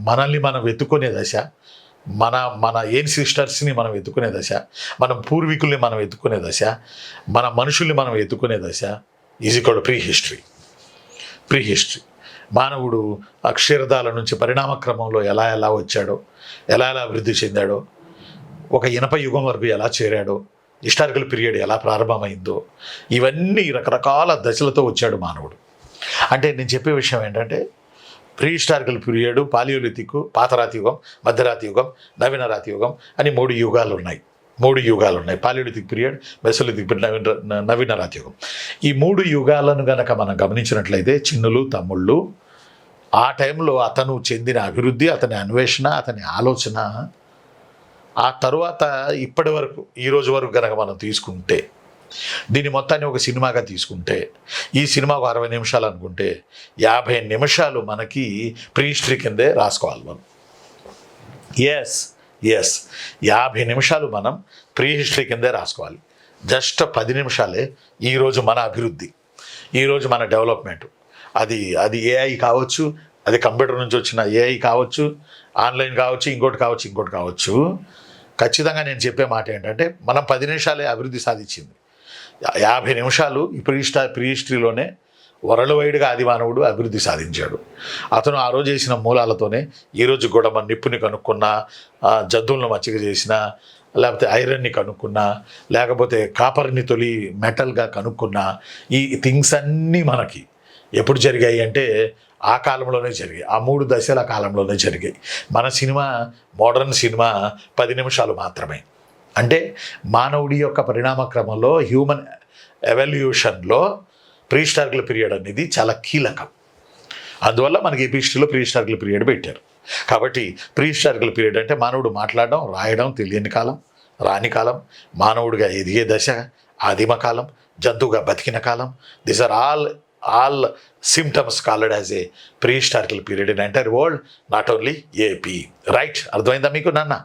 మనల్ని మనం వెతుక్కునే దశ, మన మన సిస్టర్స్ని మనం వెతుక్కునే దశ, మన పూర్వీకుల్ని మనం వెతుక్కునే దశ, మన మనుషుల్ని మనం వెతుక్కునే దశ ఈజ్ ఈక్వల్ ప్రీ హిస్టరీ. మానవుడు అక్షరదాల నుంచి పరిణామ క్రమంలో ఎలా ఎలా వచ్చాడో, ఎలా ఎలా అభివృద్ధి చెందాడో, ఒక ఇనప యుగం వరకు ఎలా చేరాడో, హిస్టారికల్ పీరియడ్ ఎలా ప్రారంభమైందో, ఇవన్నీ రకరకాల దశలతో వచ్చాడు మానవుడు. అంటే నేను చెప్పే విషయం ఏంటంటే, ప్రీ హిస్టారికల్ పీరియడ్, పాలియోలిథిక్, పాతరాతి యుగం, మధ్యరాతి యుగం, నవీనరాతి యుగం అని 3 యుగాలు ఉన్నాయి. పాలియోలిథిక్ పీరియడ్, మెసోలిథిక్ పీరియడ్, నవీనరాతి యుగం. ఈ 3 యుగాలను గనక మనం గమనించినట్లయితే, చిన్నులు తమ్ముళ్ళు, ఆ టైంలో అతను చెందిన అభివృద్ధి, అతని అన్వేషణ, అతని ఆలోచన, ఆ తరువాత ఇప్పటి వరకు ఈ రోజు వరకు కనుక మనం తీసుకుంటే, దీన్ని మొత్తాన్ని ఒక సినిమాగా తీసుకుంటే, ఈ సినిమాకు 60 నిమిషాలు అనుకుంటే 50 నిమిషాలు మనకి ప్రీ హిస్టరీ కిందే రాసుకోవాలి మనం. ఎస్ 50 నిమిషాలు మనం ప్రీ హిస్టరీ కిందే రాసుకోవాలి. జస్ట్ 10 నిమిషాలే ఈరోజు మన అభివృద్ధి, ఈరోజు మన డెవలప్మెంట్. అది ఏఐ కావచ్చు, అది కంప్యూటర్ నుంచి వచ్చిన ఏఐ కావచ్చు, ఆన్లైన్ కావచ్చు, ఇంకోటి కావచ్చు. ఖచ్చితంగా నేను చెప్పే మాట ఏంటంటే, మనం 10 నిమిషాలే అభివృద్ధి సాధించింది. 50 నిమిషాలు ఈ ప్రీ హిస్టరీలోనే వరల్డ్ వైడ్గా ఆది మానవుడు అభివృద్ధి సాధించాడు. అతను ఆ రోజు చేసిన మూలాలతోనే ఈరోజు కూడా మన నిప్పుని కనుక్కున్నా, జంతువులను మచ్చిక చేసిన, లేకపోతే ఐరన్ని కనుక్కున్నా, లేకపోతే కాపర్ని తొలి మెటల్గా కనుక్కున్నా, ఈ థింగ్స్ అన్నీ మనకి ఎప్పుడు జరిగాయి అంటే ఆ కాలంలోనే జరిగాయి. ఆ 3 దశల కాలంలోనే జరిగాయి. మన సినిమా, మోడర్న్ సినిమా 10 నిమిషాలు మాత్రమే. అంటే మానవుడి యొక్క పరిణామ క్రమంలో, హ్యూమన్ ఎవల్యూషన్లో ప్రీ హిస్టారికల్ పీరియడ్ అనేది చాలా కీలకం. అందువల్ల మనకి ఏపీ హిస్టరీలో ప్రీ హిస్టారికల్ పీరియడ్ పెట్టారు. కాబట్టి ప్రీ హిస్టారికల్ పీరియడ్ అంటే మానవుడు మాట్లాడడం, రాయడం తెలియని కాలం, రాని కాలం, మానవుడిగా ఎదిగే దశ, ఆదిమ కాలం, జంతువుగా బతికిన కాలం. These are all symptoms called as a pre-historical period in entire world, not only AP. Right? అర్థమైందా మీకు నాన్న?